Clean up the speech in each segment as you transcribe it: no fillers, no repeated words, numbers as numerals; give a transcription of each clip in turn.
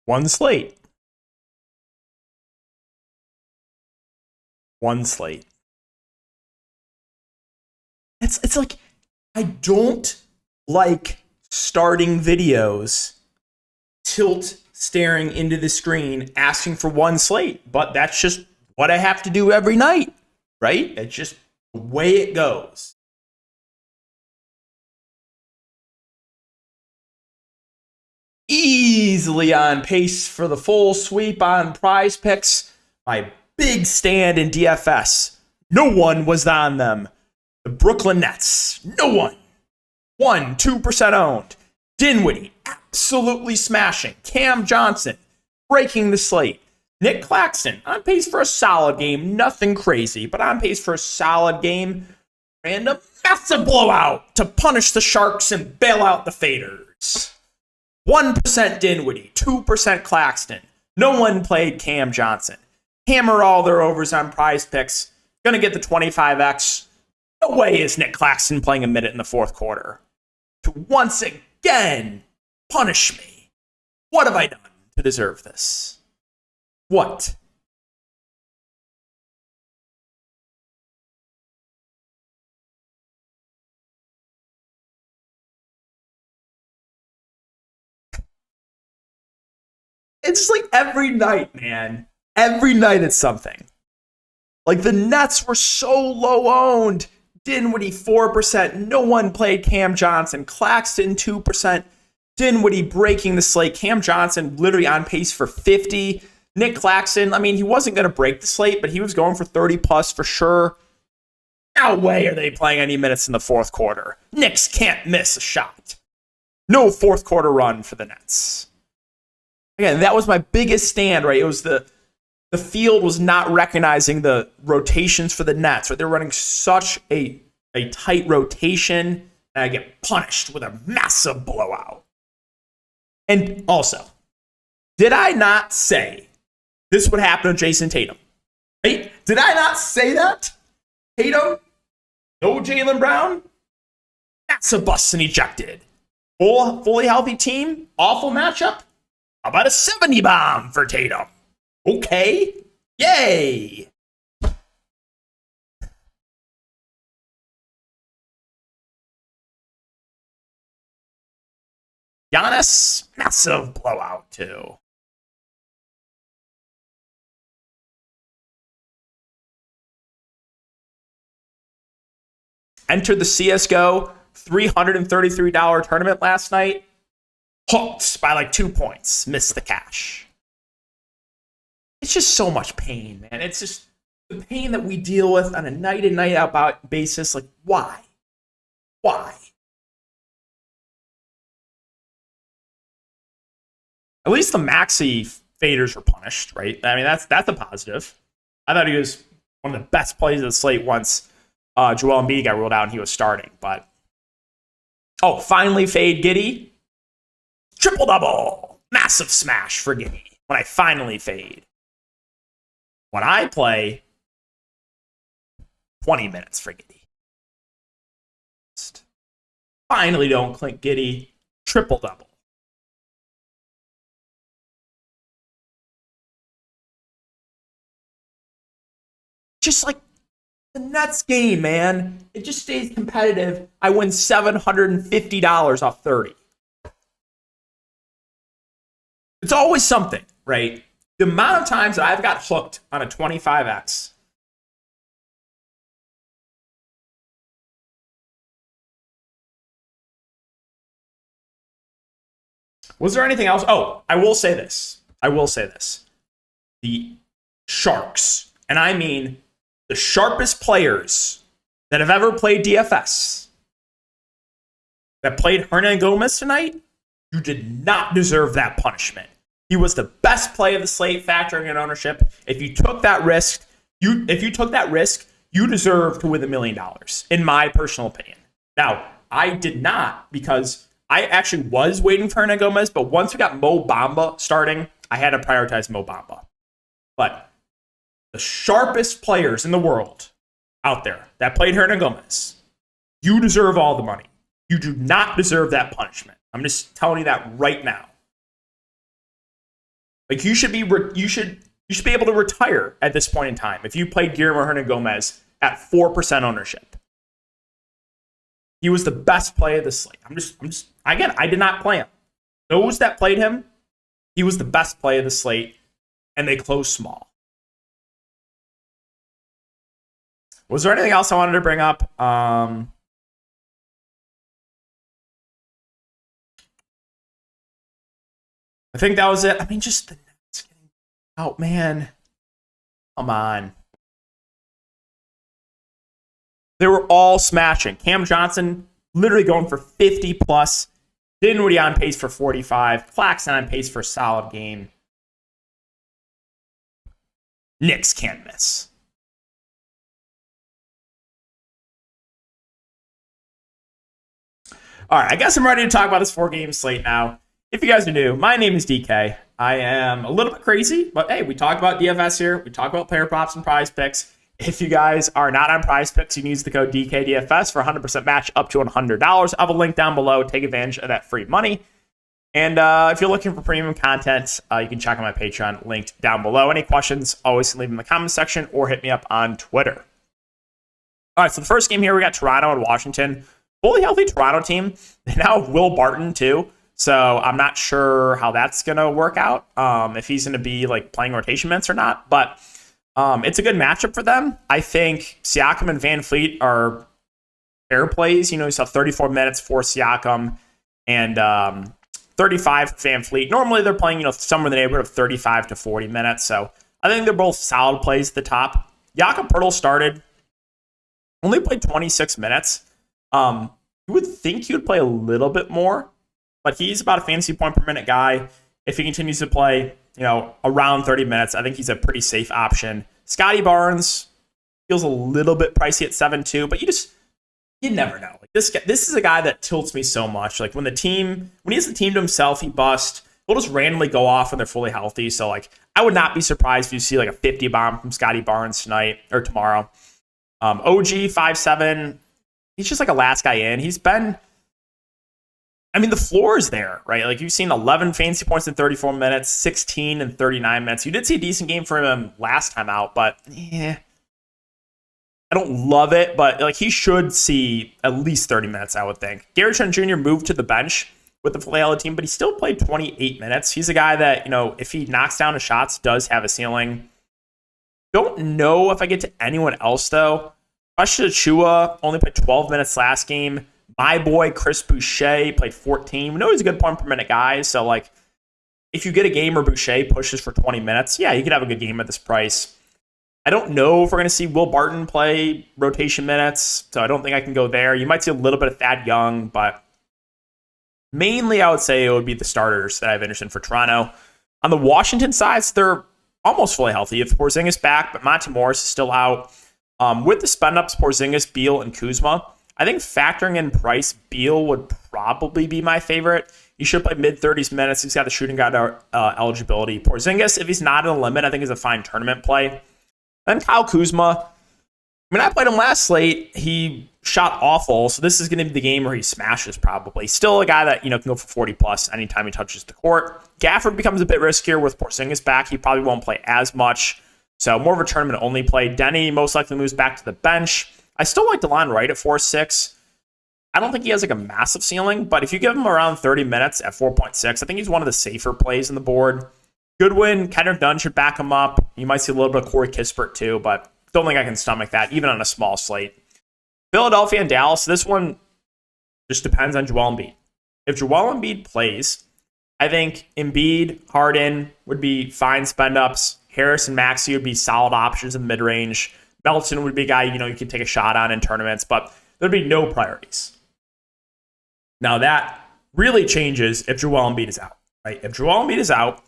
One slate. One slate. It's like, I don't like starting videos tilt staring into the screen asking for one slate, but that's just what I have to do every night, right? It's just the way it goes. Easily on pace for the full sweep on Prize Picks. My big stand in DFS. No one was on them. The Brooklyn Nets. No one. 2% owned. Dinwiddie absolutely smashing. Cam Johnson breaking the slate. Nick Claxton on pace for a solid game. Nothing crazy, but on pace for a solid game. And a massive blowout to punish the Sharks and bail out the Faders. 1% Dinwiddie, 2% Claxton. No one played Cam Johnson. Hammer all their overs on Prize Picks. Gonna get the 25x. No way is Nick Claxton playing a minute in the fourth quarter. To once again punish me. What have I done to deserve this? What? It's like every night, man. Every night it's something. Like the Nets were so low owned. Dinwiddie 4%. No one played Cam Johnson. Claxton 2%. Dinwiddie breaking the slate. Cam Johnson literally on pace for 50. Nick Claxton, I mean, he wasn't going to break the slate, but he was going for 30 plus for sure. No way are they playing any minutes in the fourth quarter. Knicks can't miss a shot. No fourth quarter run for the Nets. Again, that was my biggest stand, right? It was the field was not recognizing the rotations for the Nets, right? They're running such a tight rotation, and I get punished with a massive blowout. And also, did I not say this would happen to Jason Tatum? Right? Did I not say that? Tatum, no Jaylen Brown, massive bust and ejected. Fully healthy team, awful matchup. How about a 70 bomb for Tatum? Okay. Yay. Giannis, massive blowout too. Entered the CSGO $333 tournament last night. Hooked by like 2 points. Missed the cash. It's just so much pain, man. It's just the pain that we deal with on a night in, night out basis. Like, why? Why? At least the Maxey faders were punished, right? I mean, that's a positive. I thought he was one of the best plays of the slate once Joel Embiid got ruled out and he was starting. But, finally fade Giddey. Triple-double. Massive smash for Giddey when I finally fade. When I play, 20 minutes for Giddey. Finally don't clink Giddey. Triple-double. Just like the Nets game, man. It just stays competitive. I win $750 off 30. It's always something, right? The amount of times that I've got hooked on a 25x. Was there anything else? I will say this. The Sharks, and I mean the sharpest players that have ever played DFS, that played Hernan Gomez tonight, you did not deserve that punishment. He was the best play of the slate, factoring in ownership. If you took that risk, you deserve to win $1 million, in my personal opinion. Now, I did not, because I actually was waiting for Hernan Gomez, but once we got Mo Bamba starting, I had to prioritize Mo Bamba. But the sharpest players in the world out there that played Hernan Gomez, you deserve all the money. You do not deserve that punishment. I'm just telling you that right now. Like, you should be able to retire at this point in time if you played Guillermo Hernan Gomez at 4% ownership. He was the best play of the slate. Again, I did not play him. Those that played him, he was the best play of the slate, and they closed small. Was there anything else I wanted to bring up? I think that was it. I mean, just the Nets getting out, man. Come on. They were all smashing. Cam Johnson literally going for 50 plus. Dinwiddie on pace for 45. Claxton on pace for a solid game. Knicks can't miss. All right, I guess I'm ready to talk about this 4-game slate now. If you guys are new, my name is DK. I am a little bit crazy, but hey, we talk about DFS here. We talk about player props and prize picks. If you guys are not on prize picks, you can use the code DKDFS for 100% match up to $100. I have a link down below. Take advantage of that free money. And if you're looking for premium content, you can check out my Patreon linked down below. Any questions, always leave them in the comment section or hit me up on Twitter. All right, so the first game here, we got Toronto and Washington. Fully healthy Toronto team. They now have Will Barton, too. So I'm not sure how that's going to work out, if he's going to be like playing rotation minutes or not. But it's a good matchup for them. I think Siakam and Van Fleet are fair plays. You know, you saw 34 minutes for Siakam and 35 for Van Fleet. Normally they're playing, somewhere in the neighborhood of 35 to 40 minutes. So I think they're both solid plays at the top. Jakob Poeltl started, only played 26 minutes. You would think he would play a little bit more, but he's about a fantasy point per minute guy. If he continues to play, around 30 minutes, I think he's a pretty safe option. Scotty Barnes feels a little bit pricey at 7-2, but you never know. Like this is a guy that tilts me so much. Like when he has the team to himself, he busts. He'll just randomly go off when they're fully healthy. So I would not be surprised if you see like a 50 bomb from Scotty Barnes tonight or tomorrow. OG 5'7". He's just like a last guy in. The floor is there, right? Like you've seen 11 fantasy points in 34 minutes, 16 in 39 minutes. You did see a decent game for him last time out, but I don't love it. But he should see at least 30 minutes, I would think. Gary Trent Jr. moved to the bench with the Philadelphia team, but he still played 28 minutes. He's a guy that, if he knocks down his shots, does have a ceiling. Don't know if I get to anyone else, though. Russia Chua only played 12 minutes last game. My boy Chris Boucher played 14. We know he's a good point per minute guy. So, if you get a game where Boucher pushes for 20 minutes, yeah, you could have a good game at this price. I don't know if we're going to see Will Barton play rotation minutes, so I don't think I can go there. You might see a little bit of Thad Young, but mainly I would say it would be the starters that I have interest in for Toronto. On the Washington side, they're almost fully healthy. If Porzingis back, but Monte Morris is still out. With the spend-ups, Porzingis, Beal, and Kuzma, I think factoring in price, Beal would probably be my favorite. He should play mid-30s minutes. He's got the shooting guard eligibility. Porzingis, if he's not in the limit, I think is a fine tournament play. Then Kyle Kuzma. I played him last slate. He shot awful, so this is going to be the game where he smashes probably. Still a guy that can go for 40+ anytime he touches the court. Gafford becomes a bit riskier with Porzingis back. He probably won't play as much. So more of a tournament-only play. Denny most likely moves back to the bench. I still like DeLon Wright at 4.6. I don't think he has a massive ceiling, but if you give him around 30 minutes at 4.6, I think he's one of the safer plays on the board. Goodwin, Kendrick Dunn should back him up. You might see a little bit of Corey Kispert too, but don't think I can stomach that, even on a small slate. Philadelphia and Dallas, this one just depends on Joel Embiid. If Joel Embiid plays, I think Embiid, Harden would be fine spend-ups. Harris and Maxey would be solid options in the mid-range. Melton would be a guy, you could take a shot on in tournaments, but there'd be no priorities. Now that really changes if Joel Embiid is out, right? If Joel Embiid is out,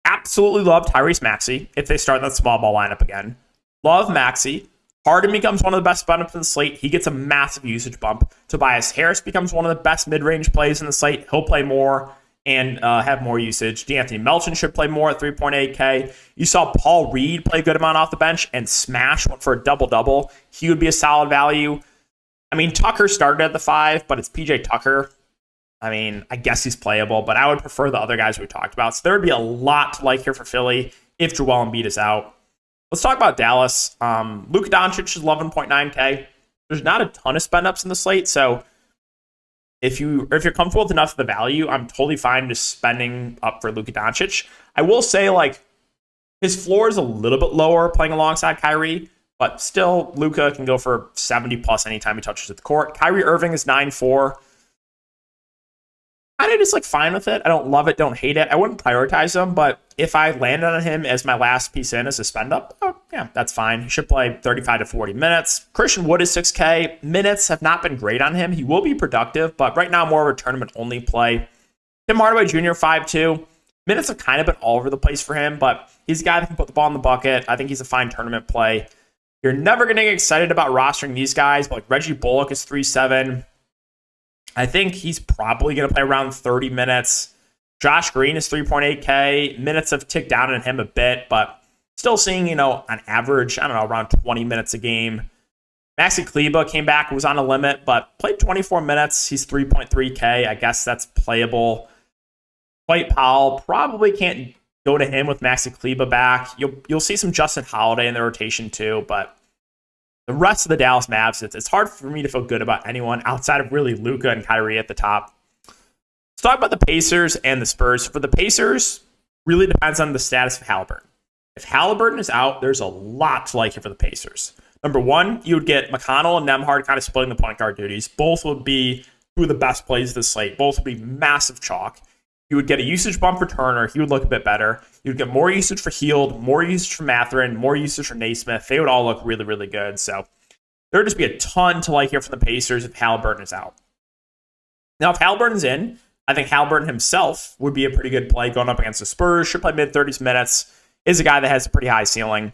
absolutely love Tyrese Maxey if they start that small ball lineup again. Love Maxey. Harden becomes one of the best bumps in the slate. He gets a massive usage bump. Tobias Harris becomes one of the best mid-range plays in the slate. He'll play more and have more usage. D'Anthony Melton should play more at 3.8K. You saw Paul Reed play a good amount off the bench and smash, went for a double-double. He would be a solid value. I mean, Tucker started at the 5, but it's PJ Tucker. I mean, I guess he's playable, but I would prefer the other guys we talked about. So there would be a lot to like here for Philly if Joel Embiid is out. Let's talk about Dallas. Luka Doncic is 11.9K. There's not a ton of spend ups in the slate, so if you're comfortable with enough of the value, I'm totally fine just spending up for Luka Doncic. I will say, like, his floor is a little bit lower playing alongside Kyrie, but still, Luka can go for 70 plus anytime he touches the court. Kyrie Irving is 9.4. Kind of just like fine with it. I don't love it, don't hate it. I wouldn't prioritize him, but if I landed on him as my last piece in as a spend up, oh, yeah, that's fine. He should play 35 to 40 minutes. Christian Wood is 6K. Minutes have not been great on him. He will be productive, but right now more of a tournament only play. Tim Hardaway Jr. 5.2. Minutes have kind of been all over the place for him, but he's a guy that can put the ball in the bucket. I think he's a fine tournament play. You're never going to get excited about rostering these guys, but like Reggie Bullock is 3.7. I think he's probably going to play around 30 minutes. Josh Green is 3.8K. Minutes have ticked down on him a bit, but still seeing, on average, around 20 minutes a game. Maxi Kleber came back, was on a limit, but played 24 minutes. He's 3.3K. I guess that's playable. Dwight Powell probably can't go to him with Maxi Kleber back. You'll see some Justin Holiday in the rotation too, but the rest of the Dallas Mavs, it's hard for me to feel good about anyone outside of really Luka and Kyrie at the top. Let's talk about the Pacers and the Spurs. For the Pacers, really depends on the status of Halliburton. If Halliburton is out, there's a lot to like here for the Pacers. Number one, you would get McConnell and Nembhard kind of splitting the point guard duties. Both would be two of the best plays of the slate. Both would be massive chalk. You would get a usage bump for Turner. He would look a bit better. You would get more usage for Hield, more usage for Mathurin, more usage for Naismith. They would all look really, really good. So there would just be a ton to like here from the Pacers if Halliburton is out. Now, if Halliburton's in, I think Halliburton himself would be a pretty good play going up against the Spurs. Should play mid-30s minutes. Is a guy that has a pretty high ceiling.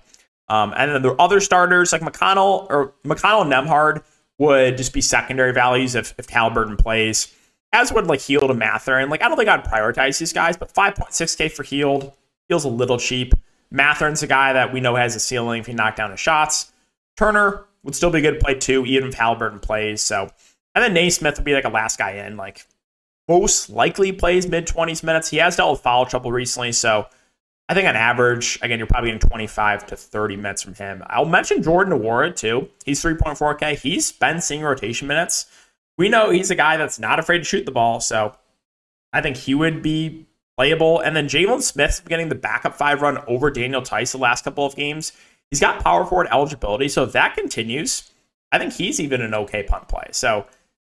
And then the other starters like McConnell and Nembhard would just be secondary values if Halliburton plays. As would like Hield and Mathurin. Like, I don't think I'd prioritize these guys, but 5.6K for Hield feels a little cheap. Mathurin's a guy that we know has a ceiling if he knocked down his shots. Turner would still be a good play too, even if Halliburton plays. So, and then Naismith would be like a last guy in. Like, most likely plays mid-20s minutes. He has dealt with foul trouble recently, so I think on average, again, you're probably getting 25 to 30 minutes from him. I'll mention Jordan Nwora too. He's 3.4K. He's been seeing rotation minutes. We know he's a guy that's not afraid to shoot the ball, so I think he would be playable. And then Jalen Smith's getting the backup 5 run over Daniel Tice the last couple of games. He's got power forward eligibility, so if that continues, I think he's even an okay punt play. So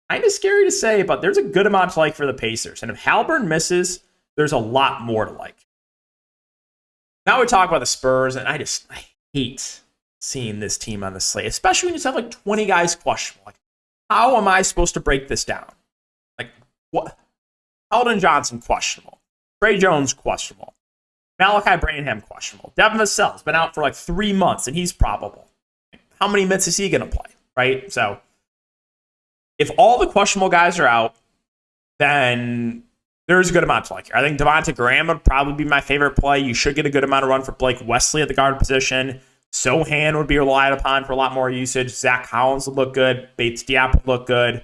kind of scary to say, but there's a good amount to like for the Pacers. And if Halliburton misses, there's a lot more to like. Now we talk about the Spurs, and I hate seeing this team on the slate, especially when you just have like 20 guys questionable. Like, how am I supposed to break this down? Like, what? Eldon Johnson, questionable. Trey Jones, questionable. Malachi Branham, questionable. Devin Vassell's been out for like 3 months, and he's probable. How many minutes is he going to play, right? So, if all the questionable guys are out, then there's a good amount to like here. I think Devontae Graham would probably be my favorite play. You should get a good amount of run for Blake Wesley at the guard position. Sohan would be relied upon for a lot more usage. Zach Collins would look good. Bates Diop would look good.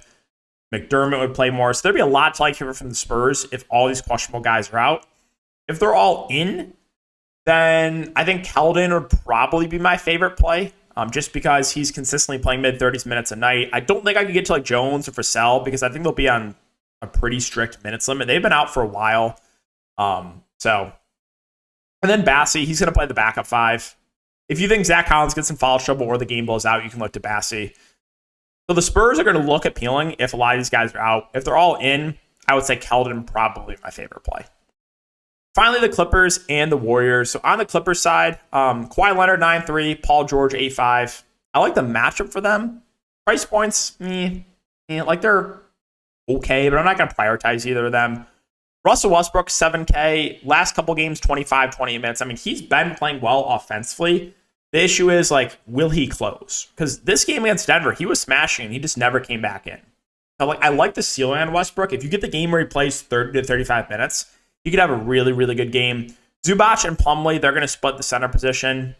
McDermott would play more. So there'd be a lot to like here from the Spurs if all these questionable guys are out. If they're all in, then I think Keldon would probably be my favorite play, just because he's consistently playing mid-30s minutes a night. I don't think I could get to like Jones or Vassell because I think they'll be on a pretty strict minutes limit. They've been out for a while. And then Bassey, he's going to play the backup 5. If you think Zach Collins gets in foul trouble or the game blows out, you can look to Bassey. So the Spurs are going to look appealing if a lot of these guys are out. If they're all in, I would say Keldon probably my favorite play. Finally, the Clippers and the Warriors. So on the Clippers side, Kawhi Leonard 9.3, Paul George 8.5. I like the matchup for them. Price points, like they're okay, but I'm not going to prioritize either of them. Russell Westbrook, 7K. Last couple games, 25, 20 minutes. I mean, he's been playing well offensively. The issue is, like, will he close? Because this game against Denver, he was smashing, and he just never came back in. I like the ceiling on Westbrook. If you get the game where he plays 30 to 35 minutes, you could have a really, really good game. Zubac and Plumlee, they're going to split the center position.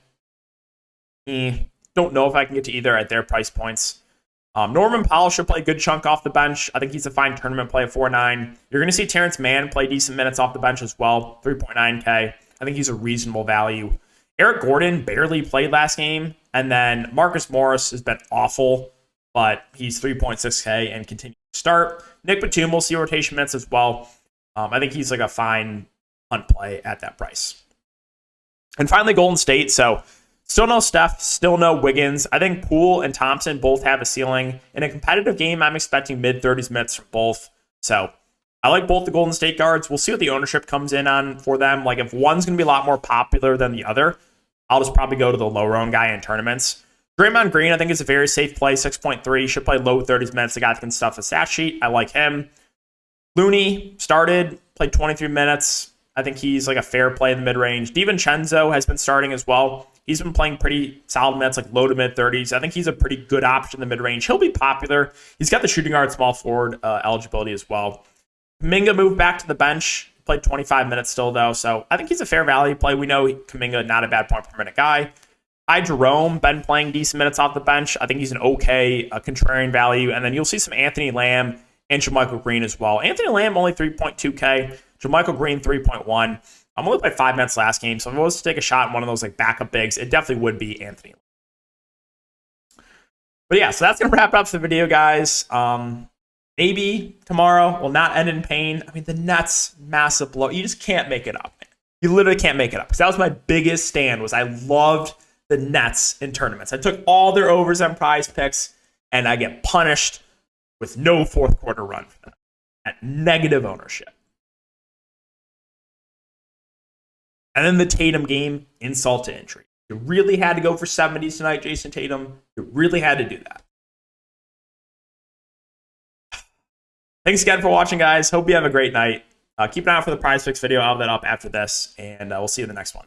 Don't know if I can get to either at their price points. Norman Powell should play a good chunk off the bench. I think he's a fine tournament play at 4.9. You're going to see Terrence Mann play decent minutes off the bench as well, 3.9K. I think he's a reasonable value. Eric Gordon barely played last game. And then Marcus Morris has been awful, but he's 3.6K and continues to start. Nick Batum will see rotation minutes as well. I think he's like a fine punt play at that price. And finally, Golden State. So still no Steph, still no Wiggins. I think Poole and Thompson both have a ceiling. In a competitive game, I'm expecting mid-30s minutes from both. So I like both the Golden State guards. We'll see what the ownership comes in on for them. Like, if one's going to be a lot more popular than the other, I'll just probably go to the lower-owned guy in tournaments. Draymond Green, I think, is a very safe play, 6.3. Should play low 30s minutes. The guy that can stuff a stat sheet. I like him. Looney started, played 23 minutes. I think he's like a fair play in the mid-range. DiVincenzo has been starting as well. He's been playing pretty solid minutes, like low to mid-30s. I think he's a pretty good option in the mid-range. He'll be popular. He's got the shooting guard, small forward eligibility as well. Kuminga moved back to the bench. Played 25 minutes still, though. So I think he's a fair value play. We know Kuminga, not a bad point per minute guy. Jerome, been playing decent minutes off the bench. I think he's an okay contrarian value. And then you'll see some Anthony Lamb and JaMychal Green as well. Anthony Lamb, only 3.2K. JaMychal Green, 3.1. I'm only played 5 minutes last game, so if I was to take a shot in one of those like backup bigs, it definitely would be Anthony Lamb. But yeah, so that's going to wrap up the video, guys. Maybe tomorrow will not end in pain. I mean, the Nets, massive blow. You just can't make it up, man. You literally can't make it up. Because that was my biggest stand, was I loved the Nets in tournaments. I took all their overs on prize picks, and I get punished with no fourth quarter run for them at negative ownership. And then the Tatum game, insult to injury. You really had to go for 70s tonight, Jason Tatum. You really had to do that. Thanks again for watching, guys. Hope you have a great night. Keep an eye out for the prize picks video. I'll have that up after this, and we'll see you in the next one.